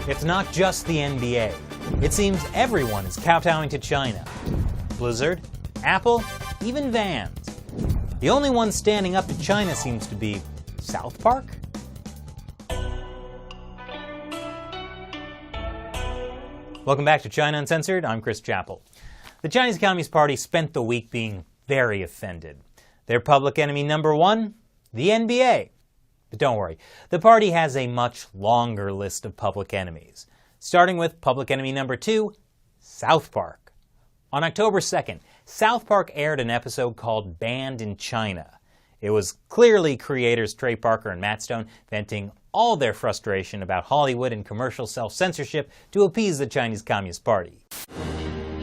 It's not just the NBA. It seems everyone is kowtowing to China. Blizzard, Apple, even Vans. The only one standing up to China seems to be South Park? Welcome back to China Uncensored. I'm Chris Chappell. The Chinese Communist Party spent the week being very offended. Their public enemy number one? The NBA. But don't worry, the party has a much longer list of public enemies. Starting with public enemy number two, South Park. On October 2nd, South Park aired an episode called Banned in China. It was clearly creators Trey Parker and Matt Stone venting all their frustration about Hollywood and commercial self-censorship to appease the Chinese Communist Party.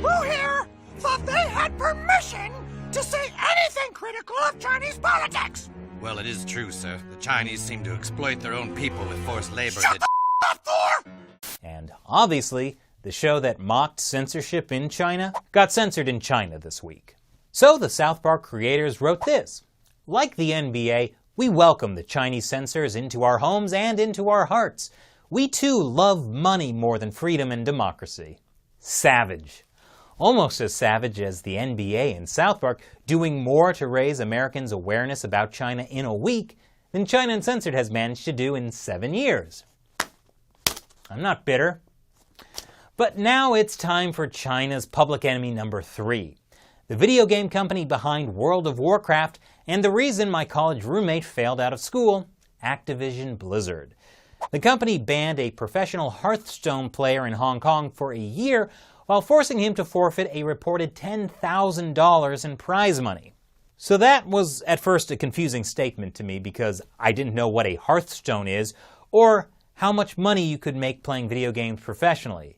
Who here thought they had permission to say anything critical of Chinese politics? Well, it is true, sir. The Chinese seem to exploit their own people with forced labor. Shut the up, Thor! And obviously, the show that mocked censorship in China got censored in China this week. So the South Park creators wrote this: like the NBA, we welcome the Chinese censors into our homes and into our hearts. We too love money more than freedom and democracy. Savage. Almost as savage as the NBA and South Park doing more to raise Americans' awareness about China in a week than China Uncensored has managed to do in 7 years. I'm not bitter. But now it's time for China's public enemy number three, the video game company behind World of Warcraft and the reason my college roommate failed out of school, Activision Blizzard. The company banned a professional Hearthstone player in Hong Kong for a year while forcing him to forfeit a reported $10,000 in prize money. So that was at first a confusing statement to me because I didn't know what a Hearthstone is or how much money you could make playing video games professionally.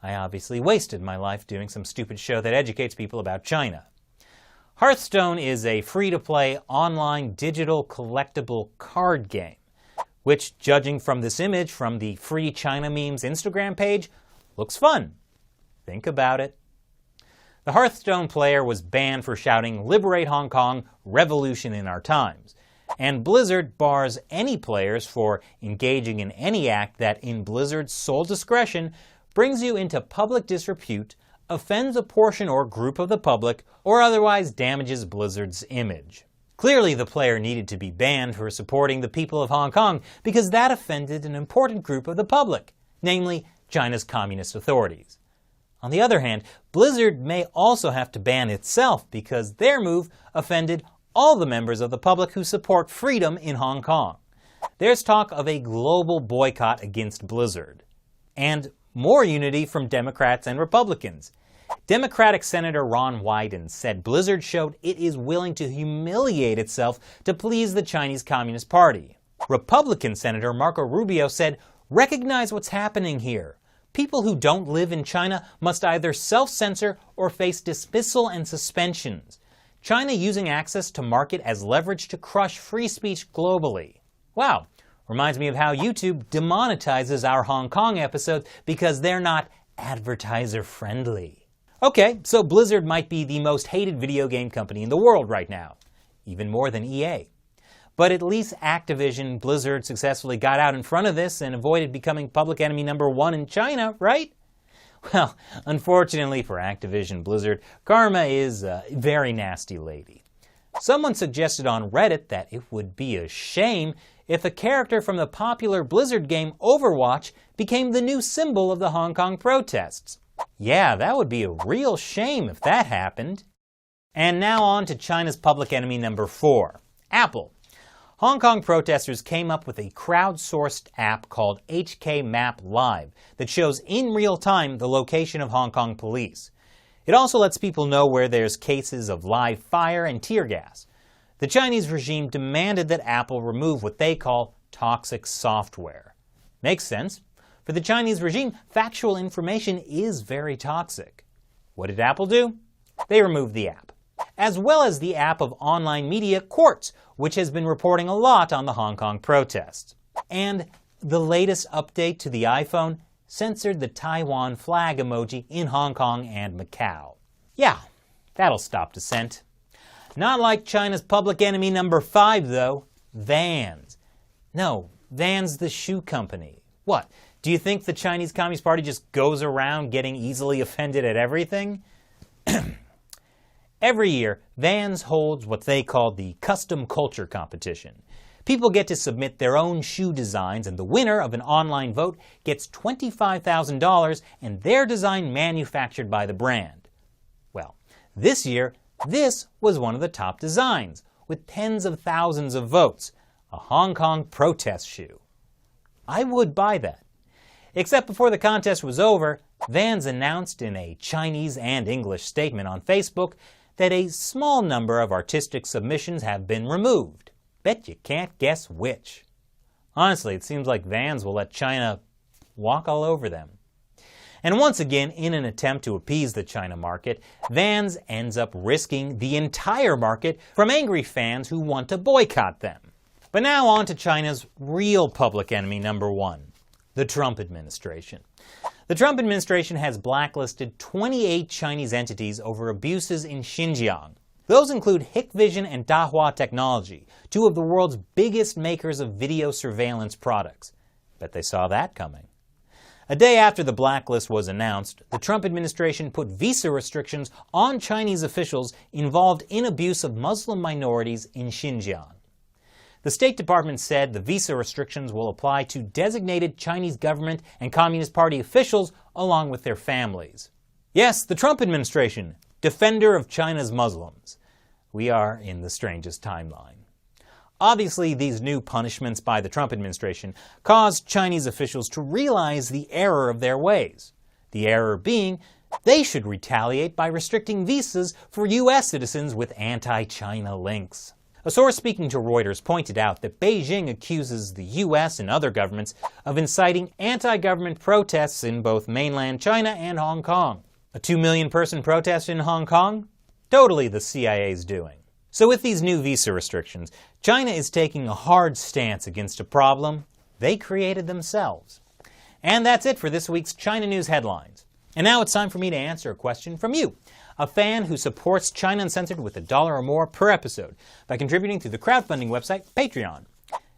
I obviously wasted my life doing some stupid show that educates people about China. Hearthstone is a free-to-play online digital collectible card game, which, judging from this image from the Free China Memes Instagram page, looks fun. Think about it. The Hearthstone player was banned for shouting "Liberate Hong Kong, revolution in our times." And Blizzard bars any players for engaging in any act that, in Blizzard's sole discretion, brings you into public disrepute, offends a portion or group of the public, or otherwise damages Blizzard's image. Clearly the player needed to be banned for supporting the people of Hong Kong because that offended an important group of the public, namely China's communist authorities. On the other hand, Blizzard may also have to ban itself because their move offended all the members of the public who support freedom in Hong Kong. There's talk of a global boycott against Blizzard. And more unity from Democrats and Republicans. Democratic Senator Ron Wyden said Blizzard showed it is willing to humiliate itself to please the Chinese Communist Party. Republican Senator Marco Rubio said, "Recognize what's happening here. People who don't live in China must either self-censor or face dismissal and suspensions. China using access to market as leverage to crush free speech globally." Wow, reminds me of how YouTube demonetizes our Hong Kong episodes because they're not advertiser-friendly. Okay, so Blizzard might be the most hated video game company in the world right now, even more than EA. But at least Activision Blizzard successfully got out in front of this and avoided becoming public enemy number one in China, right? Well, unfortunately for Activision Blizzard, karma is a very nasty lady. Someone suggested on Reddit that it would be a shame if a character from the popular Blizzard game Overwatch became the new symbol of the Hong Kong protests. Yeah, that would be a real shame if that happened. And now on to China's public enemy number four, Apple. Hong Kong protesters came up with a crowdsourced app called HK Map Live that shows in real time the location of Hong Kong police. It also lets people know where there's cases of live fire and tear gas. The Chinese regime demanded that Apple remove what they call toxic software. Makes sense. For the Chinese regime, factual information is very toxic. What did Apple do? They removed the app, as well as the app of online media Quartz, which has been reporting a lot on the Hong Kong protests. And the latest update to the iPhone censored the Taiwan flag emoji in Hong Kong and Macau. Yeah, that'll stop dissent. Not like China's public enemy number 5, though, Vans. No, Vans the shoe company. What, Do you think the Chinese Communist Party just goes around getting easily offended at everything? Every year, Vans holds what they call the Custom Culture Competition. People get to submit their own shoe designs, and the winner of an online vote gets $25,000 and their design manufactured by the brand. Well, this year, this was one of the top designs, with tens of thousands of votes, a Hong Kong protest shoe. I would buy that. Except before the contest was over, Vans announced in a Chinese and English statement on Facebook that a small number of artistic submissions have been removed. Bet you can't guess which. Honestly, it seems like Vans will let China walk all over them. And once again, in an attempt to appease the China market, Vans ends up risking the entire market from angry fans who want to boycott them. But now on to China's real public enemy number one, the Trump administration. The Trump administration has blacklisted 28 Chinese entities over abuses in Xinjiang. Those include Hikvision and Dahua Technology, two of the world's biggest makers of video surveillance products. Bet they saw that coming. A day after the blacklist was announced, the Trump administration put visa restrictions on Chinese officials involved in abuse of Muslim minorities in Xinjiang. The State Department said the visa restrictions will apply to designated Chinese government and Communist Party officials along with their families. Yes, the Trump administration, defender of China's Muslims. We are in the strangest timeline. Obviously, these new punishments by the Trump administration caused Chinese officials to realize the error of their ways. The error being, they should retaliate by restricting visas for U.S. citizens with anti-China links. A source speaking to Reuters pointed out that Beijing accuses the U.S. and other governments of inciting anti-government protests in both mainland China and Hong Kong. A 2 million person protest in Hong Kong? Totally the CIA's doing. So with these new visa restrictions, China is taking a hard stance against a problem they created themselves. And that's it for this week's China News Headlines. And now it's time for me to answer a question from you, a fan who supports China Uncensored with $1 or more per episode by contributing through the crowdfunding website Patreon.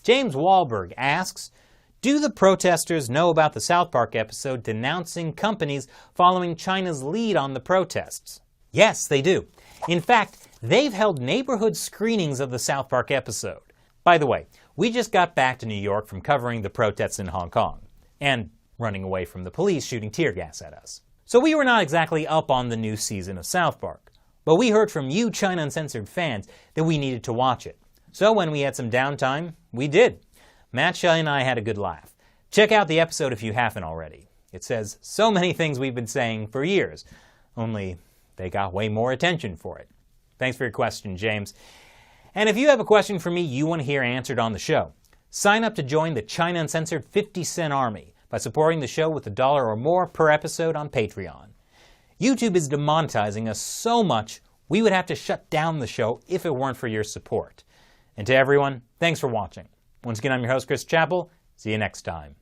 James Wahlberg asks, do the protesters know about the South Park episode denouncing companies following China's lead on the protests? Yes, they do. In fact, they've held neighborhood screenings of the South Park episode. By the way, we just got back to New York from covering the protests in Hong Kong and running away from the police shooting tear gas at us. So we were not exactly up on the new season of South Park, but we heard from you China Uncensored fans that we needed to watch it. So when we had some downtime, we did. Matt Shelley and I had a good laugh. Check out the episode if you haven't already. It says so many things we've been saying for years, only they got way more attention for it. Thanks for your question, James. And if you have a question for me you want to hear answered on the show, sign up to join the China Uncensored 50-cent army by supporting the show with $1 or more per episode on Patreon. YouTube is demonetizing us so much we would have to shut down the show if it weren't for your support. And to everyone, thanks for watching. Once again, I'm your host, Chris Chappell. See you next time.